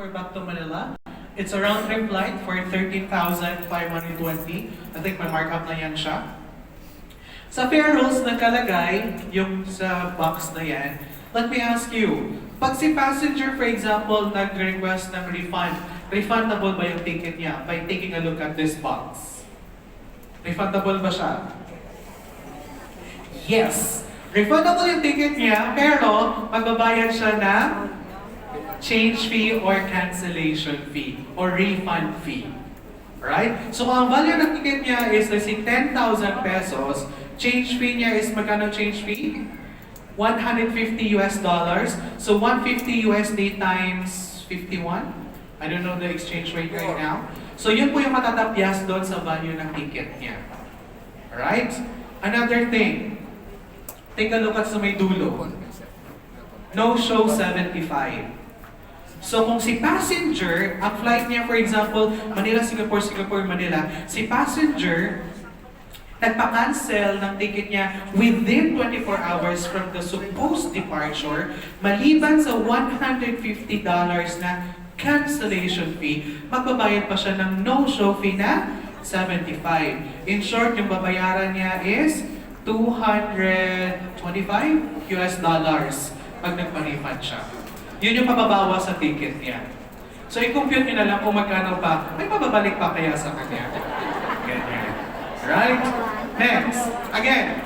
Singapore back to Manila. It's a round trip flight for 13,520. I think may markup na yan siya. Sa fare rules nakalagay, yung sa box na yan, let me ask you, pag si passenger, for example, nag-request ng refund, refundable ba yung ticket niya by taking a look at this box? Refundable ba siya? Yes! Refundable yung ticket niya, pero magbabayad siya ng change fee or cancellation fee or refund fee. Right? So ang value ng ticket niya is let's say 10,000 pesos. Change fee niya is magkano change fee? 150 US dollars. So 150 USD times 51. I don't know the exchange rate right now. So yun po yung matatapyas doon sa value ng ticket niya. Alright? Another thing. Take a look at sa may dulo. No show 75. So kung si passenger, ang flight niya for example, Manila, Singapore, Singapore, Manila, si passenger, nagpa-cancel ng ticket niya within 24 hours from the supposed departure, maliban sa $150 na cancellation fee, magbabayad pa siya ng no-show fee na 75. In short, yung babayaran niya is 225 US dollars pag nagpa-refund siya. Yun yung mababawa sa ticket niya. So i-compute niyo na lang kung magkano pa, may mababalik pa kaya sa kanya. Ganyan. Right? Next. Again.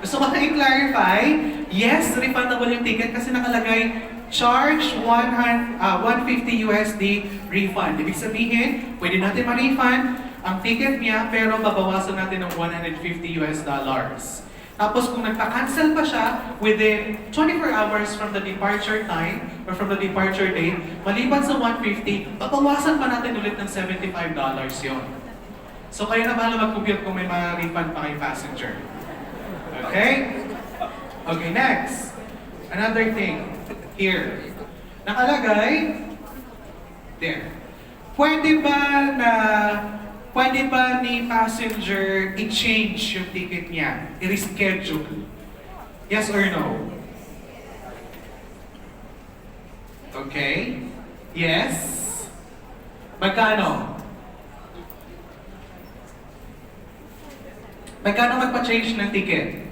Gusto ko na i-clarify, yes, refundable yung ticket kasi nakalagay charge 150 USD refund. Ibig sabihin, pwede natin ma-refund ang ticket niya pero babawasan natin ng 150 US dollars. Tapos kung nagpa-cancel pa siya within 24 hours from the departure time or from the departure date, maliban sa 150, babawasan pa natin ulit ng $75 yon. So kayo na bahala mag-compute kung may ma-refund pa kay passenger. Okay? Okay, next. Another thing. Here. Nakalagay. There. Pwede ba ni passenger i-change yung ticket niya? I-reschedule? Yes or no? Okay. Yes. Magkano? Magkano magpa-change ng ticket?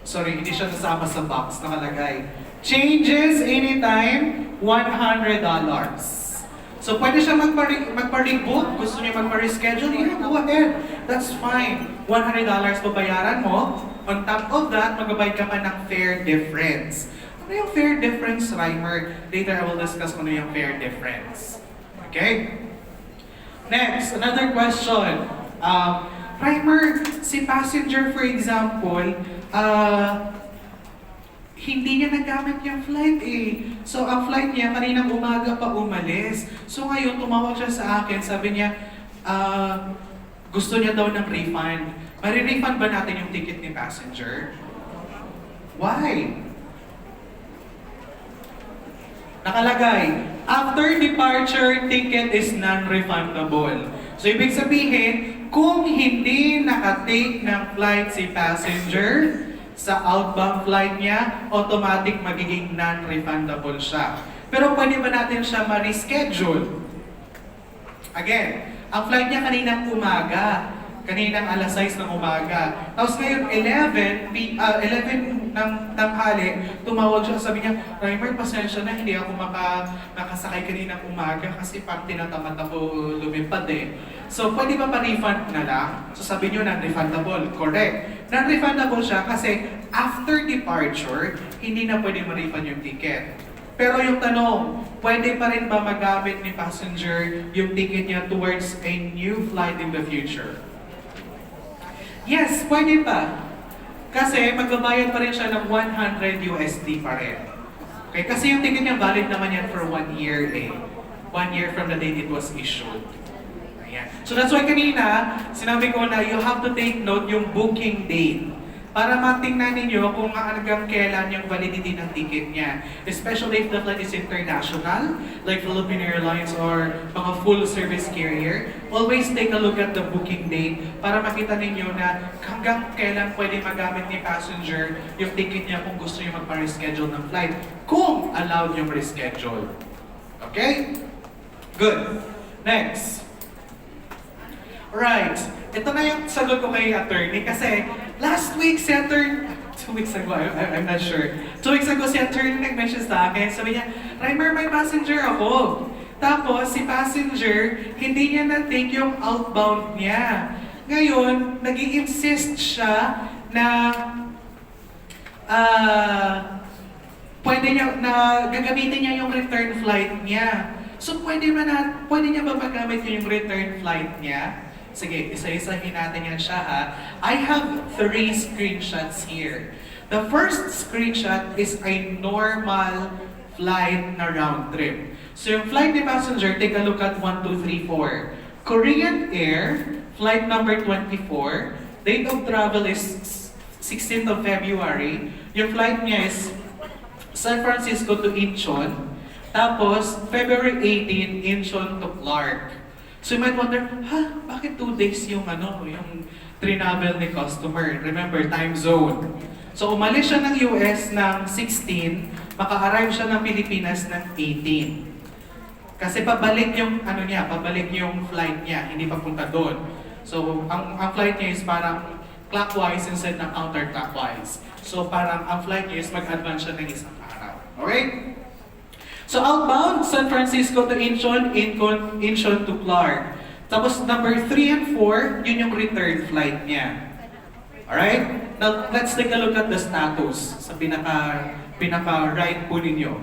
Sorry, hindi siya nasama sa box. Nakalagay. Changes anytime, $100. So pwede siya magpa-rebook, gusto niya magpa-reschedule, yeah, go ahead. That's fine. $100 babayaran mo. On top of that, magbabayad ka pa ng fare difference. Ano yung fare difference, Reimer? Later I will discuss kung ano yung fare difference. Okay? Next, another question. Reimer, si passenger for example, hindi niya nagamit yung flight eh. So, ang flight niya, kaninang umaga pa umalis. So, ngayon, tumawag siya sa akin, sabi niya, gusto niya daw ng refund. Mari-refund ba natin yung ticket ni passenger? Why? Nakalagay, after departure, ticket is non-refundable. So, ibig sabihin, kung hindi nakatake ng flight si passenger, sa outbound flight niya, automatic magiging non-refundable siya. Pero pwede ba natin siya ma-reschedule? Again, ang flight niya kaninang umaga, kaninang alas 6 ng umaga. Tapos ngayon, 11 ng tanghali, tumawag siya, sabi niya, Reimer, pasensya na, hindi ako makasakay kaninang umaga kasi parang tinatamad ako lumipad eh. So, pwede ba pa-refund na lang? So, sabi niyo, non-refundable. Correct. Non-refundable siya kasi after departure, hindi na pwede ma-refund yung ticket. Pero yung tanong, pwede pa rin ba magamit ni passenger yung ticket niya towards a new flight in the future? Yes, pwede pa. Kasi magbabayad pa rin siya ng 100 USD pa rin. Okay, kasi yung ticket niya valid naman yan for 1 year eh. 1 year from the date it was issued. Ayan. So that's why kanina, sinabi ko na you have to take note yung booking date. para matingnan ninyo kung hanggang kailan yung validity ng ticket niya. Especially if the flight is international, like Philippine Airlines or mga full service carrier, always take a look at the booking date para makita ninyo na hanggang kailan pwede magamit ni passenger yung ticket niya kung gusto niya magpa-reschedule ng flight. Kung allowed yung reschedule. Okay? Good. Next. Right. Ito na yung sagot ko kay attorney kasi last week si attorney, 2 weeks ago, I'm not sure. 2 weeks ago si attorney nag-message sa akin. Sabi niya, Reimer, may passenger ako. Tapos si passenger, hindi niya na-take yung outbound niya. Ngayon, nag-i-insist siya na pwede niya, na gagamitin niya yung return flight niya. So pwede niya ba magamit yung return flight niya? Sige, isa-isahin natin yan siya ha. I have 3 screenshots here. The first screenshot is a normal flight na round trip. So yung flight ni passenger, take a look at 1, 2, 3, 4. Korean Air, flight number 24. Date of travel is 16th of February. Yung flight niya is San Francisco to Incheon. Tapos, February 18, Incheon to Clark. So you might wonder, bakit 2 days yung yung travel ni customer? Remember, time zone. So umalis siya ng US ng 16, maka-arrive siya ng Pilipinas ng 18. Kasi pabalik yung pabalik yung flight niya, hindi papunta doon. So ang flight niya is parang clockwise instead ng counterclockwise. So parang ang flight niya is mag-advance siya ng isang araw. Okay? So outbound, San Francisco to Incheon, Incheon to Clark. Tapos number 3 and 4, yun yung return flight niya. Alright? Now, let's take a look at the status sa pinaka-right po ninyo.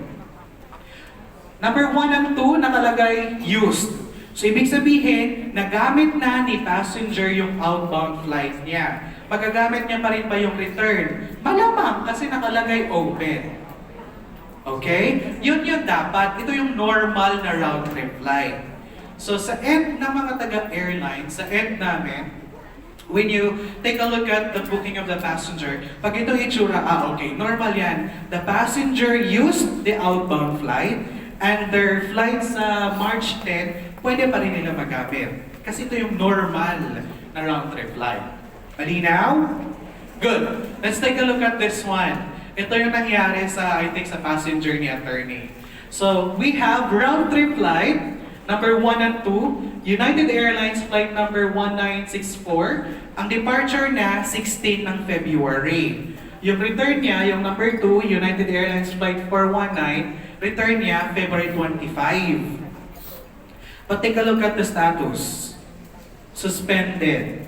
Number 1 and 2, nakalagay used. So, ibig sabihin, nagamit na ni passenger yung outbound flight niya. Magagamit niya pa rin ba yung return? Malamang, kasi nakalagay open. Okay? Yun dapat. Ito yung normal na round trip flight. So sa end ng mga taga-airline, sa end namin, when you take a look at the booking of the passenger, pag ito itsura, okay, normal yan. The passenger used the outbound flight and their flight sa March 10, pwede pa rin nila magamit. Kasi ito yung normal na round trip flight. Malinaw? Good. Let's take a look at this one. Ito yung nangyari sa passenger ni attorney. So, we have round trip flight, number 1 and 2, United Airlines flight number 1964. Ang departure na 16 ng February. Yung return niya, yung number 2, United Airlines flight 419, return niya February 25. But take a look at the status. Suspended.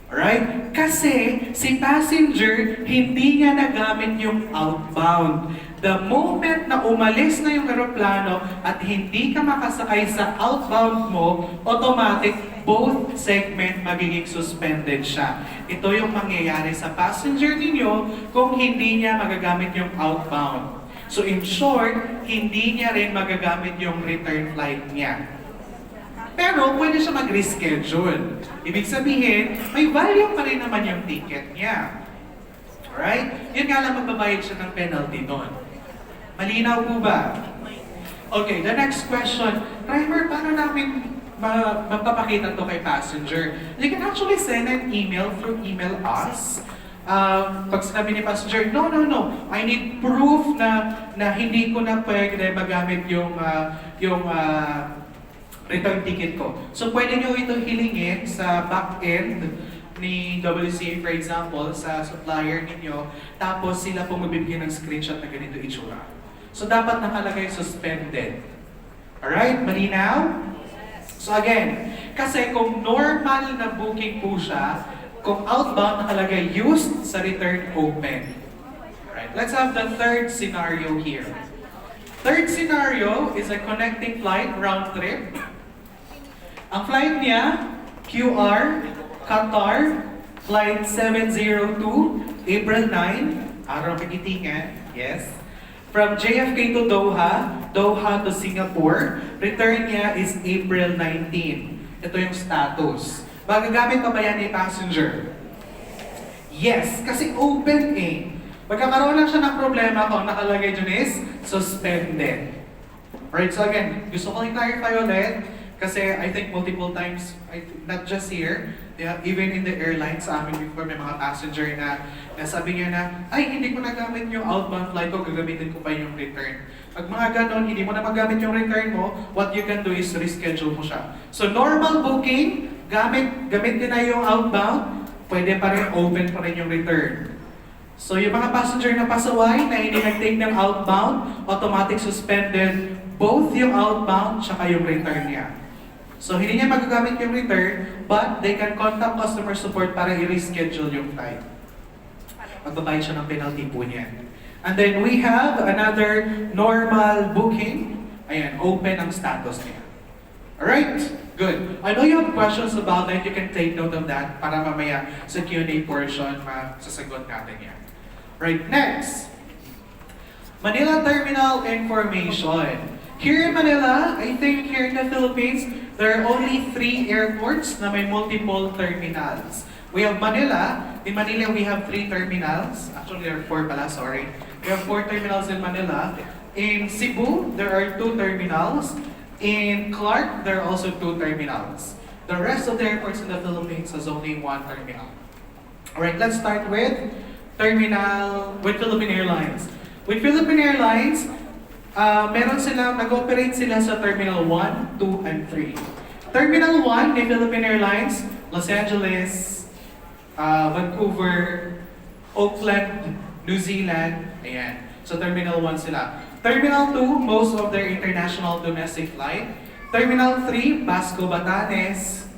Alright? Kasi si passenger, hindi niya nagamit yung outbound. The moment na umalis na yung aeroplano at hindi ka makasakay sa outbound mo, automatic, both segment magiging suspended siya. Ito yung mangyayari sa passenger ninyo kung hindi niya magagamit yung outbound. So in short, hindi niya rin magagamit yung return flight niya. Pero pwede siya mag-reschedule. Ibig sabihin, may value pa rin naman yung ticket niya. Alright? Yun nga lang magbabayad siya ng penalty doon. Malinaw po ba? Okay, the next question. Driver, paano namin magpapakita to kay passenger? You can actually send an email through email us. Pag sinabi ni passenger, no, I need proof na hindi ko na pwede magamit yung return ticket ko. So pwede nyo ito hilingin sa back-end ni WCA, for example, sa supplier ninyo, tapos sila po magbibigay ng screenshot na ganito itsura. So dapat nakalagay suspended. Alright? Malinaw? So again, kasi kung normal na booking po siya, kung outbound nakalagay used, sa return open. Alright? Let's have the third scenario here. Third scenario is a connecting flight, round trip. Ang flight niya, QR, Qatar, flight 702, April 9, araw kagitingan, yes. From JFK to Doha, Doha to Singapore, return niya is April 19. Ito yung status. Magagamit pa ba yan ni passenger? Yes, kasi open eh. Magkakaroon lang siya ng problema kung nakalagay dyan is suspended. Right, so again, gusto ko i-clarify ulit kasi I think multiple times, not just here, yeah, even in the airlines sa amin before, may mga passenger na sabi niya na, ay, hindi ko nagamit yung outbound flight ko, gagamitin ko pa yung return. Pag mga ganon, hindi mo na magamit yung return mo, what you can do is reschedule mo siya. So normal booking, gamit din na yung outbound, pwede pa rin open pa rin yung return. So yung mga passenger na pasaway na hindi nag-take ng outbound, automatic suspended both yung outbound tsaka yung return niya. So hindi niya magagamit yung return, but they can contact customer support para i-reschedule yung flight. Magbabayad siya ng penalty po niya. And then we have another normal booking. Ayan, open ang status niya. Alright, good. I know you have questions about that. You can take note of that para mamaya sa Q&A portion masasagot natin yan. Right, next. Manila Terminal Information. Here in Manila, I think here in the Philippines, there are only 3 airports na may multiple terminals. We have Manila. In Manila, we have 3 terminals. Actually, there are 4 pala, sorry. We have 4 terminals in Manila. In Cebu, there are 2 terminals. In Clark, there are also 2 terminals. The rest of the airports in the Philippines has only 1 terminal. Alright, let's start with Philippine Airlines. With Philippine Airlines, nag-operate sila sa Terminal 1, 2, and 3. Terminal 1 ni Philippine Airlines, Los Angeles, Vancouver, Auckland, New Zealand, ayan. So Terminal 1 sila. Terminal 2, most of their international domestic flight. Terminal 3, Basco, Batanes.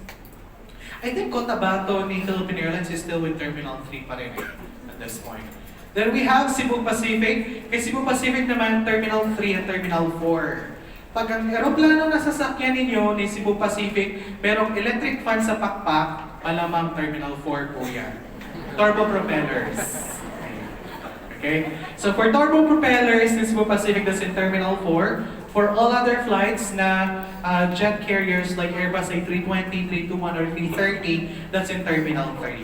I think Cotabato ni Philippine Airlines is still with Terminal 3 pa rin at this point. Then we have Cebu Pacific. Kay Cebu Pacific naman, Terminal 3 and Terminal 4. Pag ang aeroplano na sasakyan ninyo ni Cebu Pacific, merong electric fan sa pakpak, malamang Terminal 4 po yan. Turbo propellers. Okay? So for turbo propellers ni Cebu Pacific, that's in Terminal 4. For all other flights na jet carriers like Airbus A320, 321, or 330, that's in Terminal 3.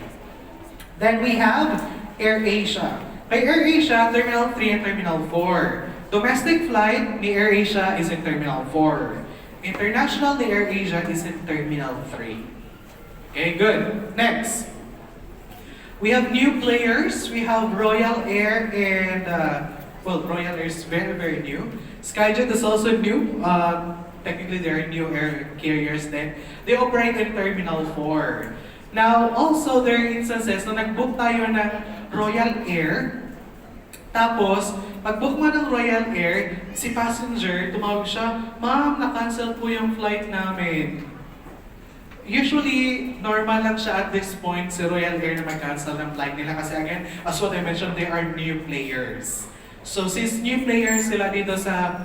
Then we have AirAsia. Kay AirAsia, Terminal 3 and Terminal 4. Domestic flight ni AirAsia is in Terminal 4. International ni AirAsia is in Terminal 3. Okay, good. Next. We have new players. We have Royal Air and, Royal Air is very, very new. Skyjet is also new. Technically, they are new air carriers then. They operate in Terminal 4. Now, also, there are instances na nag-book tayo ng Royal Air. Tapos, pag-book mo ng Royal Air, si passenger, tumawag siya, "Ma'am, na-cancel po yung flight namin." Usually, normal lang siya at this point si Royal Air na mag-cancel ng flight nila kasi again, as what I mentioned, they are new players. So since new players sila dito sa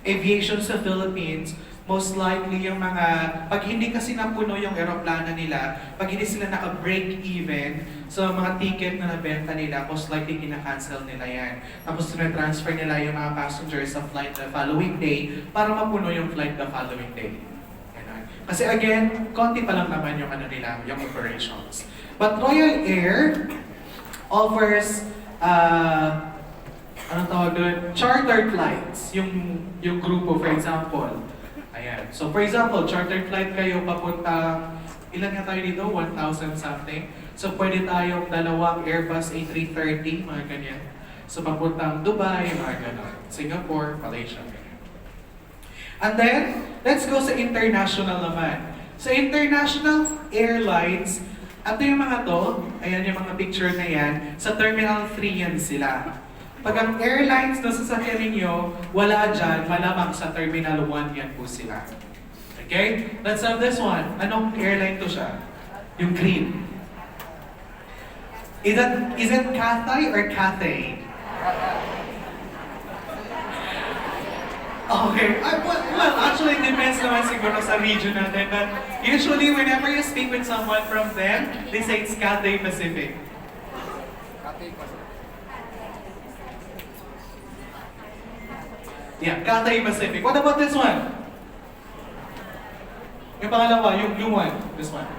aviation sa Philippines, most likely yung pag hindi kasi napuno yung aeroplano nila, pag hindi sila naka-break even, so mga ticket na nabenta nila, most likely kina-cancel nila yan. Tapos transfer nila yung mga passengers sa flight the following day para mapuno yung flight the following day. Kasi again, konti pa lang naman yung yung operations. But Royal Air offers, chartered flights, yung grupo, for example. Ayan. So for example, chartered flight kayo papuntang, ilan nga tayo dito? 1,000 something. So pwede tayong dalawang Airbus A330, mga ganyan. So papuntang Dubai, mga ganon. Singapore, Malaysia. And then, let's go sa international naman. Sa international airlines, ito yung mga to, ayan yung mga picture na yan, sa Terminal 3 yan sila. Pag ang airlines na sasakyan ninyo, wala dyan, malamang sa Terminal 1 yan po sila. Okay? Let's have this one. Anong airline to siya? Yung green. Is it Cathay or Cathay? Okay. Well, actually, it depends naman siguro sa region natin. But usually, whenever you speak with someone from them, they say it's Cathay Pacific. Yeah, Cathay Pacific. What about this one? Yung pangalawa, yung blue one. This one.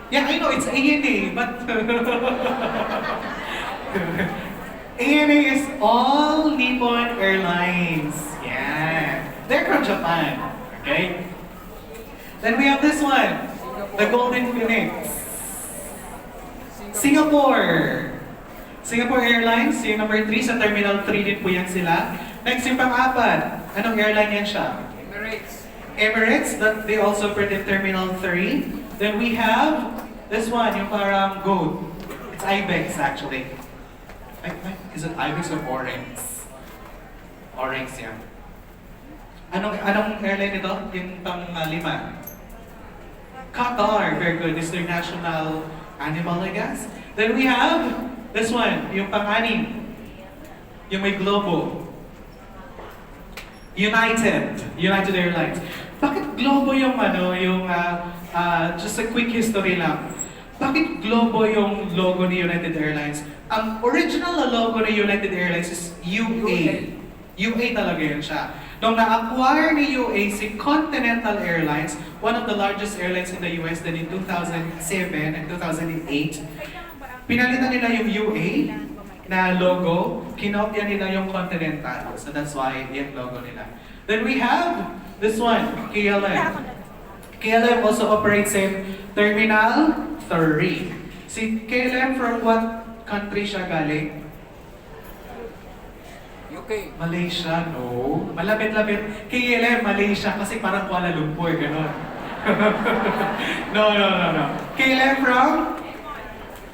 Yeah, I know, it's ANA, but... ANA is All Nippon Airlines. Yeah. They're from Japan. Okay? Then we have this one. The Golden Phoenix. Singapore. Singapore Airlines, yung number 3 sa Terminal 3 din po yan sila. Next, yung pang-apat. Anong airline yan siya? Emirates. Emirates, that they also operate in Terminal 3. Then we have this one, yung parang goat. It's Ibex actually. Is it Ibex or Oryx? Oryx, yeah. Anong airline ito? Yung pang-lima? Qatar, very good. This is their national animal, I guess. Then we have this one, yung pang-anim. Yung may globo. United Airlines. Bakit globo yung just a quick history lang. Bakit globo yung logo ni United Airlines? Ang original na logo ni United Airlines is UA. UA talaga yun siya. Nung na-acquire ni UA si Continental Airlines, one of the largest airlines in the US then in 2007 and 2008, pinalitan nila yung UA na logo, kinopya nila yung Continental. So that's why yung logo nila. Then we have this one, KLM. KLM also operates in Terminal 3. Si KLM from what country siya galing? UK. Malaysia, no. Malapit-lapit. KLM, Malaysia, kasi parang Kuala Lumpur, gano'n. No. KLM from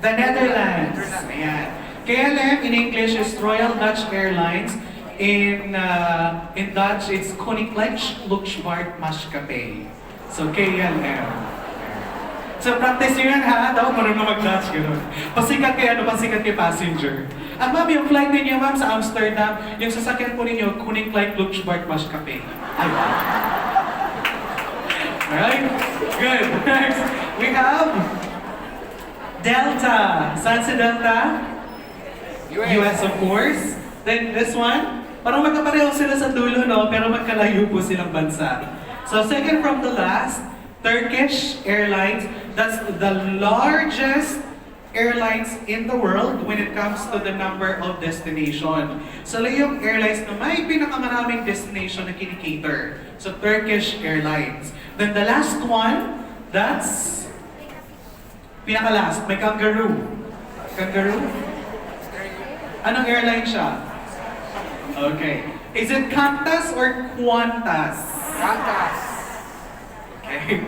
the Netherlands. Ayan. KLM in English is Royal Dutch Airlines. In Dutch, it's Koninklijke Luchtvaartmaatschappij. So, KLM. So, practice nyo yan ha. Dapat marunong mag-Dutch, gano'n. Pasikat kay passenger. Ma'am, yung flight ninyo, ma'am, sa Amsterdam, yung sasakyan po ninyo, Koninklijke Luchtvaartmaatschappij. Ayun. Alright? Good. Next, we have Delta. Saan si Delta? US, of course. Then this one, parang magkapareho sila sa dulo, no? Pero magkalayo po silang bansa. So second from the last, Turkish Airlines. That's the largest airlines in the world when it comes to the number of destination. So yung airlines na may pinakamaraming destination na kinikater. So Turkish Airlines. Then the last one, that's pinaka-last, may Kangaroo. Kangaroo? Anong airline siya? Okay. Is it Qantas or Qantas? Qantas. Okay.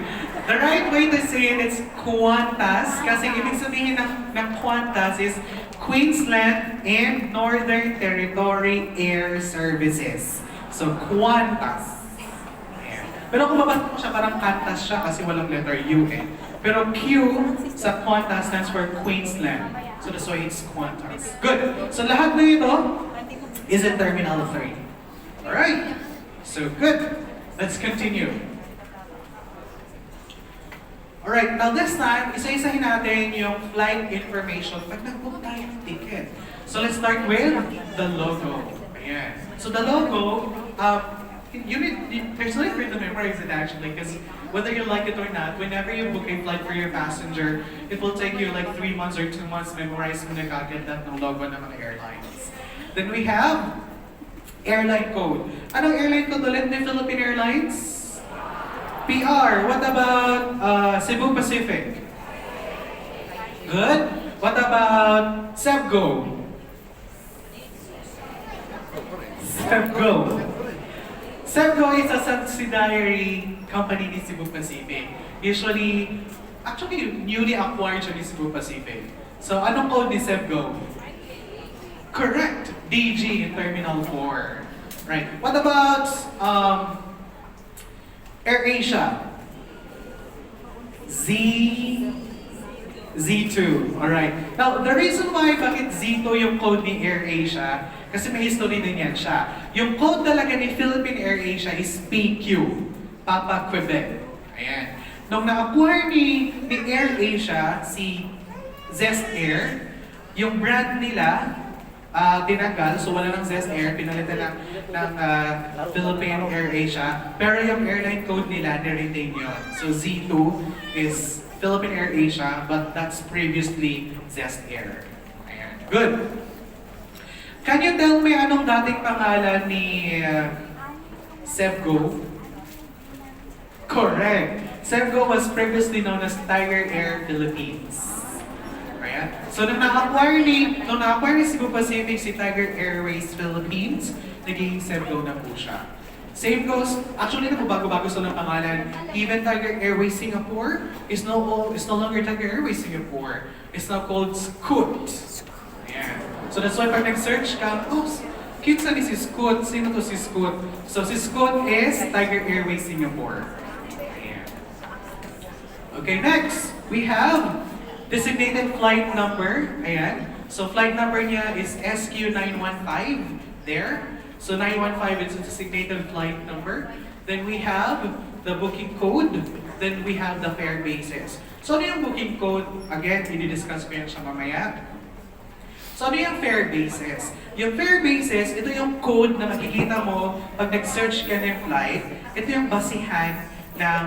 The right way to say it is Qantas kasi ibig sabihin ng Qantas is Queensland and Northern Territory Air Services. So Qantas. Ayan. Pero kung mabasa mo siya, parang Qantas siya kasi walang letter U eh. Pero Q sa Qantas stands for Queensland. So that's why it's Qantas. Good. So lahat na ito is in Terminal 3. Alright. So good. Let's continue. Alright, now this time, isa-isahin natin yung flight information pag nag-book tayo ng ticket. So let's start with the logo. Ayan. So the logo, there's no way to memorize it actually because whether you like it or not, whenever you book a flight for your passenger, it will take you like 3 months or 2 months memorize mo na kagad that ng logo ng mga airlines. Then we have airline code. Anong airline code ulit ni Philippine Airlines? PR. What about Cebu Pacific? Good. What about Cebgo? Cebgo. Cebgo is a subsidiary company ni Cebu Pacific. Actually, newly acquired siya ni Cebu Pacific. So, anong code ni Cebgo? Correct. DG in Terminal 4. Right. What about AirAsia? Z2. Alright. Now, the reason why bakit Z2 yung code ni AirAsia, kasi may history din yan siya. Yung code talaga ni Philippine AirAsia is PQ. Papa Quebec. Ayan. Nung na-acquire ni AirAsia, si Zest Air, yung brand nila, tinanggal, so wala ng Zest Air, pinalitan ng Philippine Air Asia. Pero yung airline code nila, ni-retain yun. So Z2 is Philippine Air Asia, but that's previously Zest Air. Ayan. Good. Can you tell me anong dating pangalan ni Sevgo? Correct. Sevgo was previously known as Tiger Air Philippines. Ayan. So nung na-acquire ni Cebu Pacific si Tiger Airways Philippines, naging Sevgo na po siya. Same goes, actually bago-bago sa ng pangalan. Even Tiger Airways Singapore is no longer Tiger Airways Singapore. It's now called Scoot. Ayan. So that's why pag nag-search ka, cute sa ni si Scoot. Sino to si Scoot? So si Scoot is Tiger Airways Singapore. Ayan. Okay, next, we have designated flight number. Ayan. So flight number niya is SQ915 there. So 915 is a designated flight number. Then we have the booking code. Then we have the fare basis. So ano yung booking code? Again, i-discuss ko yan siya mamaya. So ano yung fare basis? Yung fare basis, ito yung code na makikita mo pag nag-search ka ng flight. Ito yung basihan ng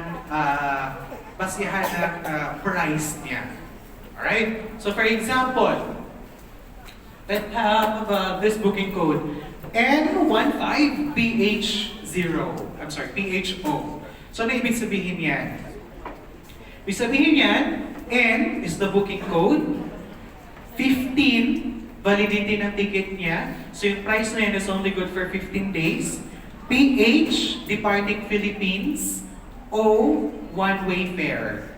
price niya. Alright? So for example, let's have this booking code. N15PH0. I'm sorry, PHO. So ano ibig sabihin yan? Ibig sabihin yan, N is the booking code, 15 validity ng ticket niya. So yung price na yan is only good for 15 days. PH, departing Philippines. O, one-way fare.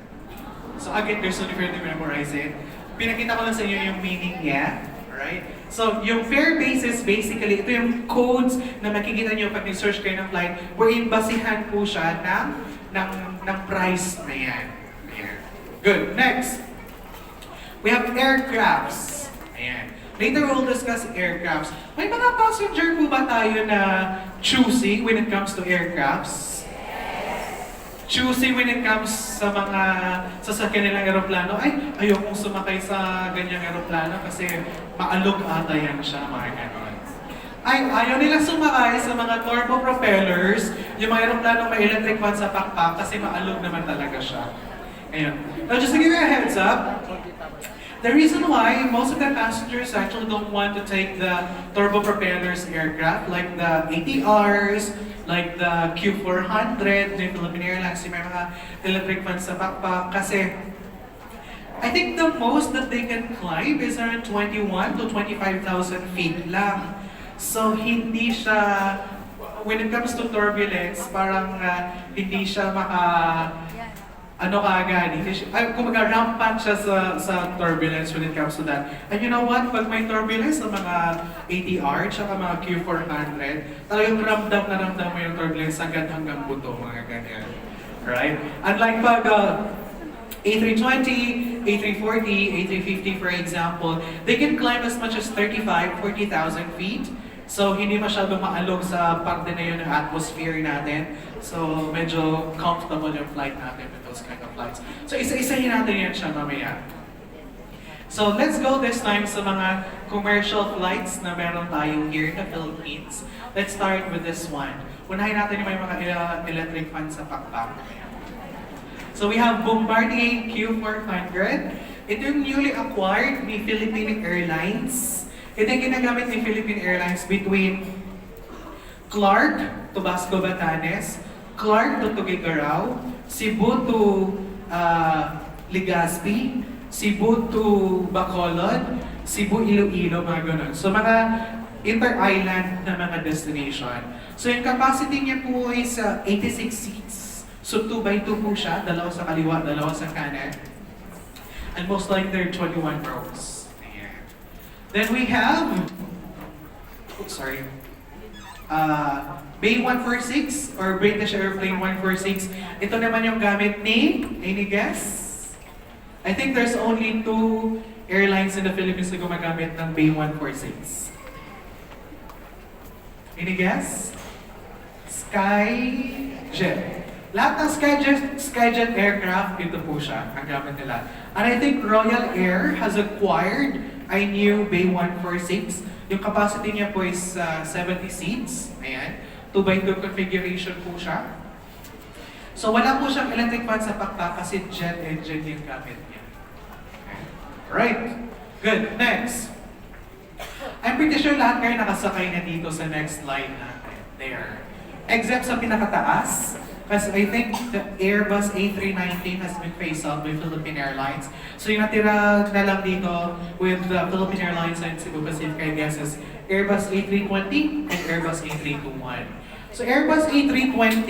So again, there's no different to memorize it. Pinakita ko lang sa inyo yung meaning niya. Alright? So, yung fare basis, basically, ito yung codes na makikita nyo pag ni-search kayo ng flight, wherein basihan po siya ng price na yan. Ayan. Good. Next. We have aircrafts. Ayan. Later, we'll discuss aircrafts. May mga passenger po ba tayo na choosy when it comes to aircrafts? Choosy when it comes sa mga sasakyan nilang aeroplano, ayokong sumakay sa ganyang aeroplano kasi maalog ata yan siya, mga ganon. Ayaw nila sumakay sa mga turbo propellers, yung mga aeroplano may electric fan sa pakpak kasi maalog naman talaga siya. Ayun. Now just to give you a heads up, the reason why most of the passengers actually don't want to take the turbo propellers aircraft, like the ATRs, like the Q400, the Philippine Airlines, yung may mga electric fans sa backpack. Kasi, I think the most that they can climb is around 21 to 25,000 feet lang. So, hindi siya, when it comes to turbulence, parang hindi siya kumaga rampant siya sa turbulence when it comes to that. And you know what? Pag may turbulence sa mga ATR, tsaka mga Q400, talagang ramdam mo yung turbulence hanggang buto, mga ganyan. Right? Unlike pag A320, A340, A350 for example, they can climb as much as 35, 40,000 feet. So, hindi masyadong maalog sa parte na yun ng atmosphere natin. So, medyo comfortable yung flight natin with those kind of flights. So, isa-isahin natin yan siya mamaya. So, let's go this time sa mga commercial flights na meron tayo here in the Philippines. Let's start with this one. Unahin natin yung may mga electric fan sa pakpak. So, we have Bombardier Q400. Ito yung newly acquired ni Philippine Airlines. Ito yung ginagamit ni Philippine Airlines between Clark to Basco Batanes, Clark to Tuguegarao, Cebu to Legazpi, Cebu to Bacolod, Cebu Iloilo, mga ganun. So mga inter-island na mga destination. So yung capacity niya po is 86 seats. So 2x2 po siya, dalawa sa kaliwa, dalawa sa kanan. And most likely there are 21 rows. Then we have, Bay 146 or British Airplane 146. Ito naman yung gamit ni, any guess? I think there's only 2 airlines in the Philippines na gumagamit ng Bay 146. Any guess? Skyjet. Lahat ng Skyjet aircraft, ito po siya, ang gamit nila. And I think Royal Air has acquired a new Bay 146. Yung capacity niya po is 70 seats. Ayan. 2x2 configuration po siya. So wala po siyang electric fan sa pakpak kasi jet engine yung gamit niya. Okay. Right. Good. Next. I'm pretty sure lahat kayo nakasakay na dito sa next line natin. There. Except sa pinakataas. Kasi I think the Airbus A319 has been phased out by Philippine Airlines. So yung natira na lang dito with the Philippine Airlines and Cebu Pacific, I guess, is Airbus A320 and Airbus A321. So Airbus A320,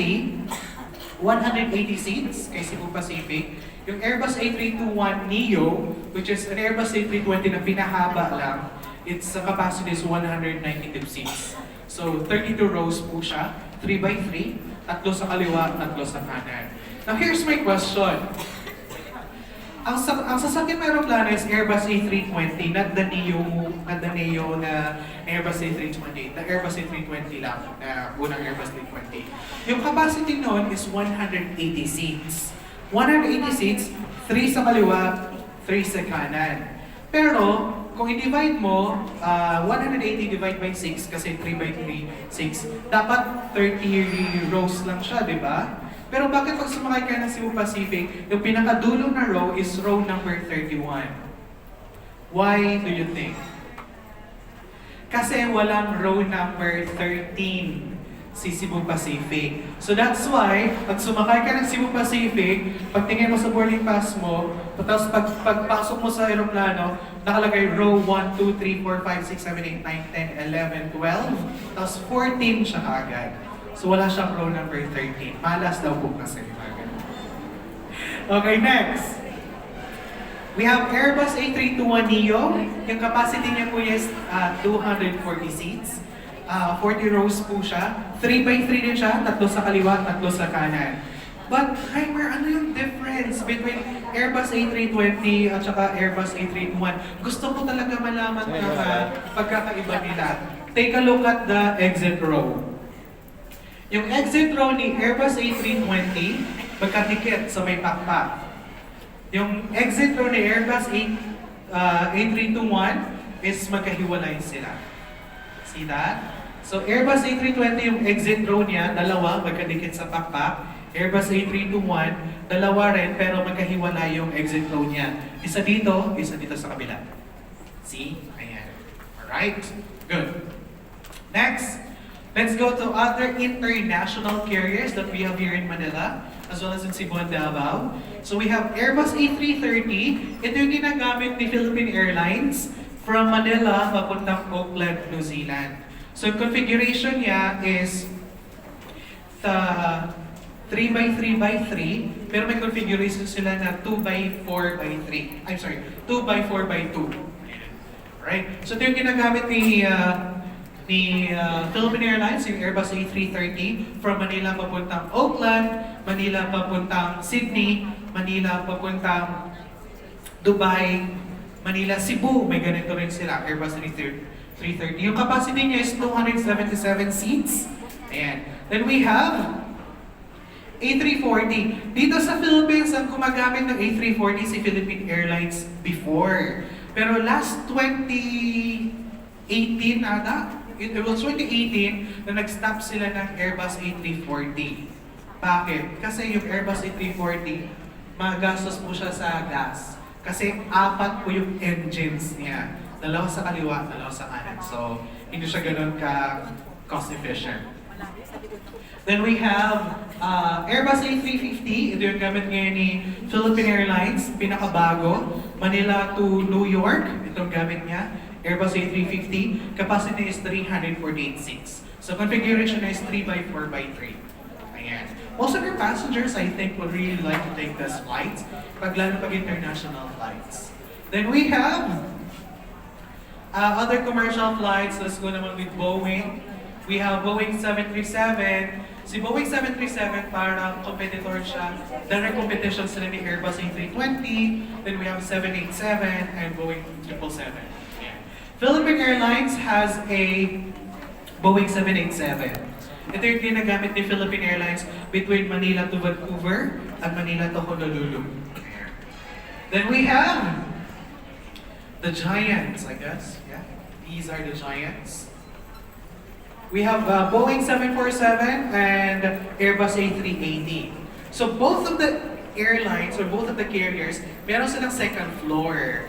180 seats kay Cebu Pacific. Yung Airbus A321neo, which is an Airbus A320 na pinahaba lang, its capacity is 192 seats. So 32 rows po siya, 3x3. Tatlo sa kaliwa, tatlo sa kanan. Now here's my question. Ang sasakyan ng aeroplano is Airbus A320, not the Neo na Airbus A320. The Airbus A320 lang, na unang Airbus A320. Yung capacity noon is 180 seats. 180 seats, 3 sa kaliwa, 3 sa kanan. Pero, kung i-divide mo, 180 divide by 6 kasi 3 by 3, 6. Dapat 30 rows lang siya, di ba? Pero bakit pag sumakay ka ng Cebu Pacific, yung pinakadulo na row is row number 31? Why do you think? Kasi walang row number 13 si Cebu Pacific. So that's why, pag sumakay ka ng Cebu Pacific, pag tingin mo sa boarding pass mo, tapos pagpasok mo sa aeroplano, nakalagay row 1, 2, 3, 4, 5, 6, 7, 8, 9, 10, 11, 12, tapos 14 siya agad. So wala siyang row number 13. Malas daw po kasi. Okay, next. We have Airbus A321neo. Yung capacity niya po is 240 seats. 40 rows po siya. 3x3 din siya, tatlo sa kaliwa, tatlo sa kanan. But, Heimer, ano yung difference between Airbus A320 at saka Airbus A321? Gusto ko talaga malaman na pagkakaiba nila. Take a look at the exit row. Yung exit row ni Airbus A320, magkadikit sa may pakpak. Yung exit row ni Airbus A321 is magkahiwalay sila. See that? So Airbus A320 yung exit row niya, dalawa, magkadikit sa pakpak. Airbus A321, dalawa rin, pero magkahiwalay yung exit row niya. Isa dito sa kabila. See? Ayan. Alright? Good. Next, let's go to other international carriers that we have here in Manila, as well as in Cebu and Davao. So we have Airbus A330. Ito yung ginagamit ni Philippine Airlines from Manila papuntang Auckland, New Zealand. So configuration niya is 3x3x3, pero may configuration sila na 2x4x3. I'm sorry, 2x4x2. Right? So ito yung ginagamit ni Philippine Airlines, yung Airbus A330, from Manila papuntang Auckland, Manila papuntang Sydney, Manila papuntang Dubai, Manila, Cebu, may ganito rin sila, Airbus A330. Yung capacity niya is 277 seats. Ayan. Then we have A340. Dito sa Philippines, ang gumagamit ng A340 si Philippine Airlines before. Pero last 2018 ata, it was 2018 na nag-stop sila ng Airbus A340. Bakit? Kasi yung Airbus A340, magastos po siya sa gas. Kasi 4 po yung engines niya. 2 sa kaliwa, 2 sa kanan. So, hindi siya ganun ka cost efficient. Then we have Airbus A350. Ito yung gamit ngayon ni Philippine Airlines. Pinakabago. Manila to New York. Itong gamit niya. Airbus A350. Capacity is 348 seats. So configuration is 3x4x3. Ayan. Most of your passengers, I think, would really like to take this flight. Lalo pag international flights. Then we have other commercial flights. Let's go naman with Boeing. We have Boeing 737. Si Boeing 737 parang competitor siya. Direct competition sila ni Airbus A320. Then we have 787 and Boeing 777. Yeah. Philippine Airlines has a Boeing 787. Ito yung ginagamit ni Philippine Airlines between Manila to Vancouver at Manila to Honolulu. Then we have the giants, I guess. Yeah. These are the giants. We have Boeing 747 and Airbus A380. So both of the airlines or both of the carriers, meron silang second floor.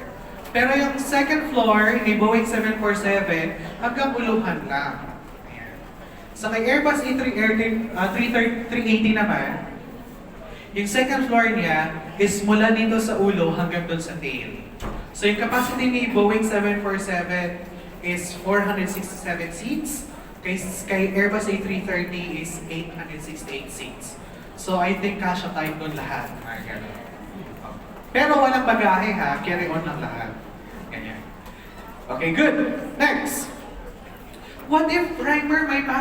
Pero yung second floor ni Boeing 747 hanggang uluhan lang. Ayan. Sa kay Airbus A380 naman, yung second floor niya is mula dito sa ulo hanggang doon sa tail. So yung capacity ni Boeing 747 is 467 seats. Kay Airbus A330 is 868 seats. So I think kasya tayo doon lahat. Pero walang bagahe ha, carry on lang lahat. Ganyan. Okay, good. Next. What if Reimer may passion?